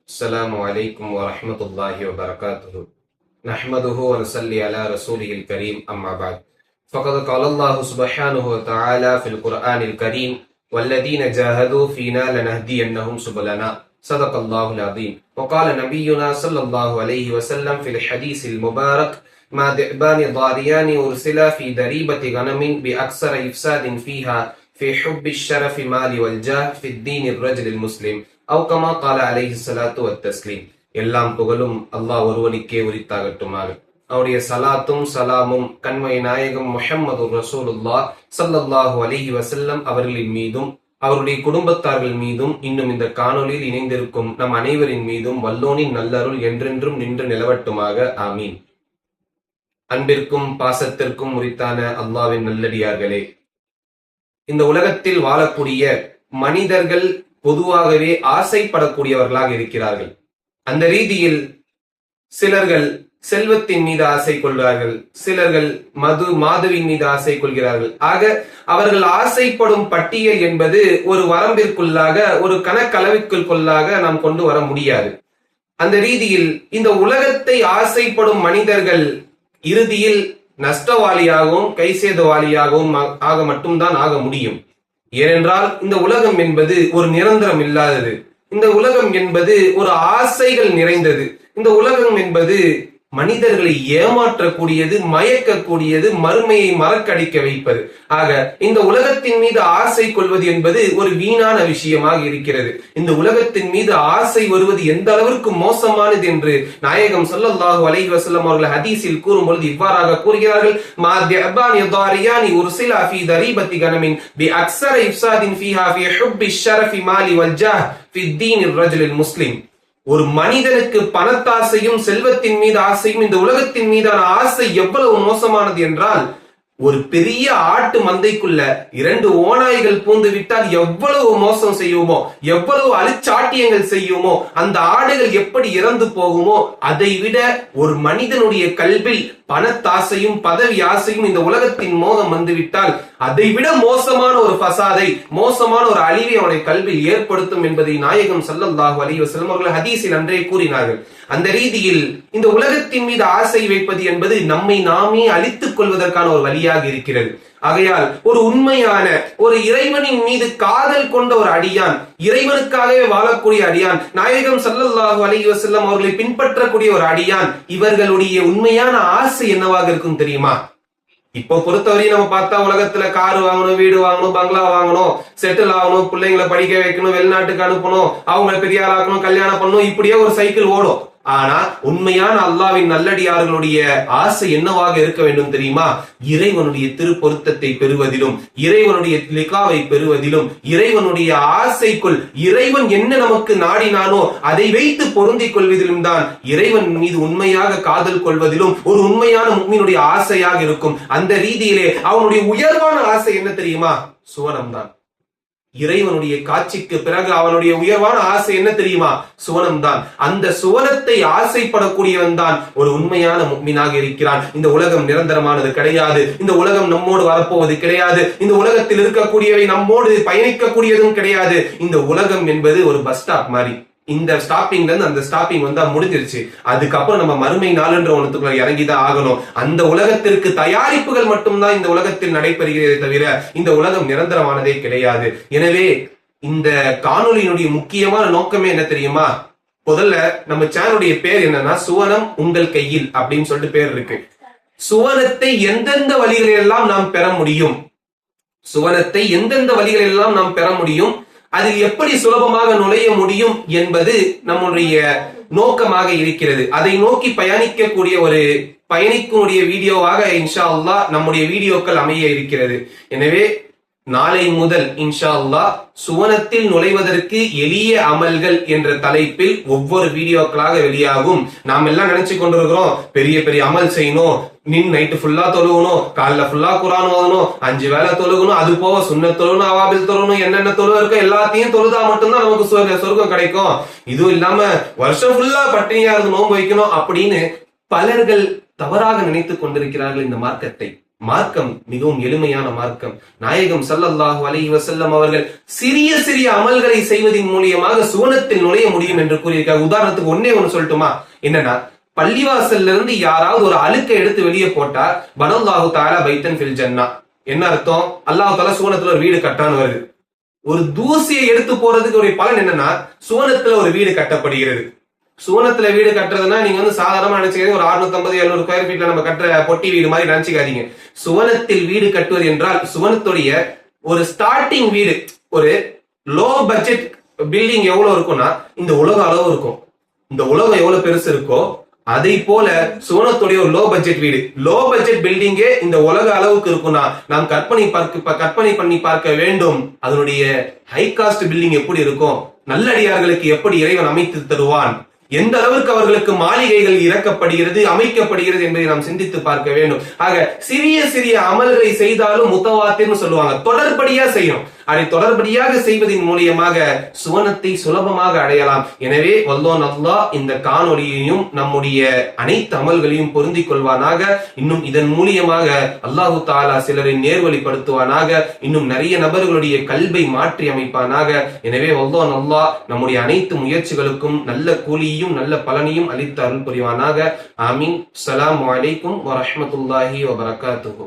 السلام عليكم ورحمة الله وبركاته نحمده ونصلي على رسوله الكريم أما بعد فقد قال الله سبحانه وتعالى في القرآن الكريم والذين جاهدوا فينا لنهدينهم سبلنا صدق الله العظيم وقال نبينا صلى الله عليه وسلم في الحديث المبارك ما ذئبان ضاريان أرسلا في دريبة غنم بأكثر إفساد فيها في حب الشرف مال والجاه في الدين الرجل المسلم அவுகமா கால அலைஹி ஸலாத்து வத்தஸ்லீம். எல்லாம் புகழும் அல்லாஹ் ஒருவனுக்கே உரித்தாகட்டுமாக. அவருடைய சலாத்தும் சலாமும் கண்மை நாயகம் முஹம்மது ரசூலுல்லாஹ் ஸல்லல்லாஹு அலைஹி வஸல்லம் அவர்களின் மீதும் அவருடைய குடும்பத்தார்கள் மீதும் இன்னும் இந்த காணொலியில் இணைந்திருக்கும் நம் அனைவரின் மீதும் வல்லோனின் நல்லருள் என்றென்றும் நின்று நிலவட்டுமாக. ஆமீன். அன்பிற்கும் பாசத்திற்கும் உரித்தான அல்லாஹ்வின் நல்லடியார்களே, இந்த உலகத்தில் வாழக்கூடிய மனிதர்கள் பொதுவாகவே ஆசைப்படக்கூடியவர்களாக இருக்கிறார்கள். அந்த ரீதியில் சிலர்கள் செல்வத்தின் மீது ஆசை கொள்கிறார்கள், சிலர்கள் மாதுவின் மீது ஆசை கொள்கிறார்கள். ஆக அவர்கள் ஆசைப்படும் பட்டியல் என்பது ஒரு வரம்பிற்குள்ளாக, ஒரு கணக்களவிற்குள்ளாக நாம் கொண்டு வர முடியாது. அந்த ரீதியில் இந்த உலகத்தை ஆசைப்படும் மனிதர்கள் இறுதியில் நஷ்டவாளியாகவும் கைசேதவாளியாகவும் மட்டும்தான் ஆக முடியும். ஏனென்றால் இந்த உலகம் என்பது ஒரு நிரந்தரம் இல்லாதது. இந்த உலகம் என்பது ஒரு ஆசைகள் நிறைந்தது. இந்த உலகம் என்பது மனிதர்களை ஏமாற்றக்கூடியது, மயக்கக்கூடியது, மறுமையை மறக்கடிக்க வைப்பது. ஆக இந்த உலகத்தின் மீது ஆசை கொள்வது என்பது ஒரு வீணான விஷயமாக இருக்கிறது. இந்த உலகத்தின் மீது ஆசை வருவது எந்த அளவிற்கு மோசமானது என்று நாயகம் ஸல்லல்லாஹு அலைஹி வஸல்லம் அவர்கள் ஹதீஸில் கூறும் பொழுது இவ்வாறாக கூறுகிறார்கள். மா திஅபானி தாரியானி உர்சிலா ஃபீ தரீபத்தி கனமின் பி அக்ஸர இஃப்சாதின் ஃபீஹா ஃபீ ஹுப்பி ஷரஃபி மாலி வல் ஜாஹ் ஃபி தீனிர் ரஜுலில் முஸ்லிம். ஒரு மனிதனுக்கு பணத்தாசையும் செல்வத்தின் மீது ஆசையும் இந்த உலகத்தின் மீதான ஆசை எவ்வளவு மோசமானது என்றால், ஒரு பெரிய ஆட்டு மந்தைக்குள்ள 2 ஓநாய்கள் பூந்து விட்டால் எவ்வளவு மோசம் செய்யுமோ, எவ்வளவு அழிச்சாட்டியங்கள் செய்யுமோ, அந்த ஆடுகள் எப்படி இறந்து போகுமோ, அதை விட ஒரு மனிதனுடைய கல்வில் பணத்தாசையும் பதவி ஆசையும் இந்த உலகத்தின் மோகம் வந்துவிட்டால் அதை விட மோசமான ஒரு ஃபசாதை, மோசமான ஒரு அழிவை அவனை கல்வியில் ஏற்படுத்தும் என்பதை நாயகம் ஸல்லல்லாஹு அலைஹி வஸல்லம் அவர்கள் ஹதீஸில் அன்றே கூறினார்கள். அந்த ரீதியில் இந்த உலகத்தின் மீது ஆசை வைப்பது என்பது நம்மை நாமே அழித்துக் கொள்வதற்கான ஒரு வழியாக இருக்கிறது. ஆகையால் ஒரு உண்மையான ஒரு இறைவனின் மீது காதல் கொண்ட ஒரு அடியான், இறைவனுக்காகவே வாழக்கூடிய அடியான், நாயகம் ஸல்லல்லாஹு அலைஹி வஸல்லம் அவர்களை பின்பற்றக்கூடிய ஒரு அடியான், இவர்களுடைய உண்மையான ஆசை என்னவாக இருக்கும் தெரியுமா? இப்போ பொறுத்தவரையும் நம்ம பார்த்தா உலகத்துல கார் வாங்கணும், வீடு வாங்கணும், பங்களா வாங்கணும், செட்டில் ஆகணும், பிள்ளைங்களை படிக்க வைக்கணும், வெளிநாட்டுக்கு அனுப்பணும், அவங்களை பெரிய ஆளாக்கணும், கல்யாணம் பண்ணணும், இப்படியே ஒரு சைக்கிள் ஓடும். ஆனா உண்மையான அல்லாஹ்வின் நல்லடியார்களுடைய ஆசை என்னவாக இருக்க வேண்டும் தெரியுமா? இறைவனுடைய திருப்பொருத்தத்தை பெறுவதிலும், இறைவனுடைய லிகாவை பெறுவதிலும், இறைவனுடைய ஆசைக்குள் இறைவன் என்ன நமக்கு நாடினானோ அதை வைத்து பொருந்திக் கொள்வதிலும் தான் இறைவன் மீது உண்மையாக காதல் கொள்வதிலும் ஒரு உண்மையான முஃமினுடைய ஆசையாக இருக்கும். அந்த ரீதியிலே அவனுடைய உயர்வான ஆசை என்ன தெரியுமா? சுவனம்தான். இறைவனுடைய காட்சிக்கு பிறகு அவனுடைய உயர்வான ஆசை என்ன தெரியுமா? சுவனம்தான். அந்த சுவனத்தை ஆசைப்படக்கூடியவன் தான் ஒரு உண்மையான முஃமினாக இருக்கிறான். இந்த உலகம் நிரந்தரமானது கிடையாது. இந்த உலகம் நம்மோடு வரப்போவது கிடையாது. இந்த உலகத்தில் இருக்கக்கூடியவை நம்மோடு பயணிக்கக்கூடியதும் கிடையாது. இந்த உலகம் என்பது ஒரு பஸ் ஸ்டாப் மாதிரி. இந்த ஸ்டாப்பிங்ல இருந்து அந்த ஸ்டாப்பிங் வந்தா முடிஞ்சிருச்சு. அதுக்கப்புறம் நம்ம மறுமை நாளுன்ற ஒன்றுக்குள்ள இறங்கிதான் ஆகணும். அந்த உலகத்திற்கு தயாரிப்புகள் மட்டும்தான் இந்த உலகத்தில் நடைபெறுகிறதே தவிர இந்த உலகம் நிரந்தரமானதே கிடையாது. எனவே இந்த காணொலியினுடைய முக்கியமான நோக்கமே என்ன தெரியுமா? முதல்ல நம்ம சேனலுடைய பேர் என்னன்னா சுவனம் உங்கள் கையில் அப்படின்னு சொல்லிட்டு பேர் இருக்கு. சுவனத்தை எந்தெந்த வழிகளெல்லாம் நாம் பெற முடியும், சுவனத்தை எந்தெந்த வழிகளெல்லாம் நாம் பெற முடியும், அதில் எப்படி சுலபமாக நுழைய முடியும் என்பது நம்முடைய நோக்கமாக இருக்கிறது. அதை நோக்கி பயணிக்கக்கூடிய வீடியோவாக இன்ஷா அல்லாஹ் நம்முடைய வீடியோக்கள் அமைய இருக்கிறது. எனவே நாளை முதல் இன்ஷா அல்லாஹ் சுவனத்தில் நுழைவதற்கு எளிய அமல்கள் என்ற தலைப்பில் ஒவ்வொரு வீடியோக்களாக வெளியாகும். நாம் எல்லாம் நினைச்சு கொண்டிருக்கிறோம் பெரிய பெரிய அமல் செய்யணும், நைட்டு ஃபுல்லா தொழுகணும், காலைல ஃபுல்லா குர்ஆன் ஓதணும், 5 வேளை தொழுகணும், அது போக சுன்னத் தொழுகணும், அவாபில் தொழுகணும், என்னென்ன தொழுக இருக்கோ எல்லாத்தையும் தொழுதா மட்டும்தான் நமக்கு சொர்க்கம் கிடைக்கும். இதுவும் இல்லாம வருஷம் ஃபுல்லா பட்டினியா இருந்து நோன்பு வைக்கணும் அப்படின்னு பலர்கள் தவறாக நினைத்துக் கொண்டிருக்கிறார்கள் இந்த மார்க்கத்தை. மார்க்கம் மிகவும் எளிமையான மார்க்கம். நாயகம் ஸல்லல்லாஹு அலைஹி வஸல்லம் அவர்கள் சிறிய சிறிய அமல்களை செய்வதன் மூலியமாக சுவனத்தில் நுழைய முடியும் என்று கூறியிருக்காங்க. உதாரணத்துக்கு ஒன்னே ஒன்னு சொல்லட்டுமா? என்னன்னா, பள்ளிவாசல்ல இருந்து யாராவது ஒரு அழுக்கை எடுத்து வெளியே போட்டா பனல்லாஹு தஆலா பைத்தன் ஃபில் ஜன்னா. என்ன அர்த்தம்? அல்லாஹ் தஆலா சுவனத்துல ஒரு வீடு கட்டான்னு வருது. ஒரு தூசியை எடுத்து போறதுக்கு ஒரு பலன் என்னன்னா, சுவனத்துல ஒரு வீடு கட்டப்படுகிறது. சுவனத்துல வீடு கட்டுறதுன்னா நீங்க சாதாரணமா நினைச்சுக்காதீங்க, ஒரு 650-700 ஸ்கொயர் ஃபீட்ல நம்ம கட்டுற பொட்டி வீடு மாதிரி நினைச்சுக்காதீங்க. சுவனத்தில் வீடு கட்டுவது என்றால் சுவனத்துடைய ஒரு ஸ்டார்டிங் வீடு, ஒரு லோ பட்ஜெட் பில்டிங் எவ்வளவு இருக்கும்னா இந்த உலக அளவு இருக்கும். இந்த உலகம் எவ்வளவு பெருசு இருக்கோ அதை போல சுவனத்துடைய ஒரு லோ பட்ஜெட் வீடு, லோ பட்ஜெட் பில்டிங்கே இந்த உலக அளவுக்கு இருக்கும்னா நாம் கற்பனை பண்ணி பார்க்க வேண்டும். அதனுடைய ஹை காஸ்ட் பில்டிங் எப்படி இருக்கும், நல்லடியார்களுக்கு எப்படி இறைவன் அமைத்து தருவான், எந்த அளவுக்கு அவர்களுக்கு மாளிகைகள் இறக்கப்படுகிறது, அமைக்கப்படுகிறது என்பதை நாம் சிந்தித்து பார்க்க வேண்டும். ஆக சிறிய சிறிய அமல்களை செய்தாலும் முத்தவாத்திர்னு சொல்லுவாங்க, தொடர்படியா செய்யணும். அதை தொடர்படியாக செய்வதன் மூலியமாக சுவனத்தை சுலபமாக அடையலாம். எனவே வல்லோன் அல்லாஹ் இந்த காணொலியையும் நம்முடைய அனைத்து அமல்களையும் பொருந்திக் கொள்வானாக. இன்னும் இதன் மூலியமாக அல்லாஹு தஆலா சிலரை நேர்வழிப்படுத்துவானாக. இன்னும் நிறைய நபர்களுடைய கல்வை மாற்றி அமைப்பானாக. எனவே வல்லோன் அல்லாஹ் நம்முடைய அனைத்து முயற்சிகளுக்கும் நல்ல கூலியும் நல்ல பலனையும் அளித்து அருள் புரிவானாக. ஆமீன். ஸலாமு அலைக்கும் வரஹ்மத்துல்லாஹி வபரகாத்துஹு.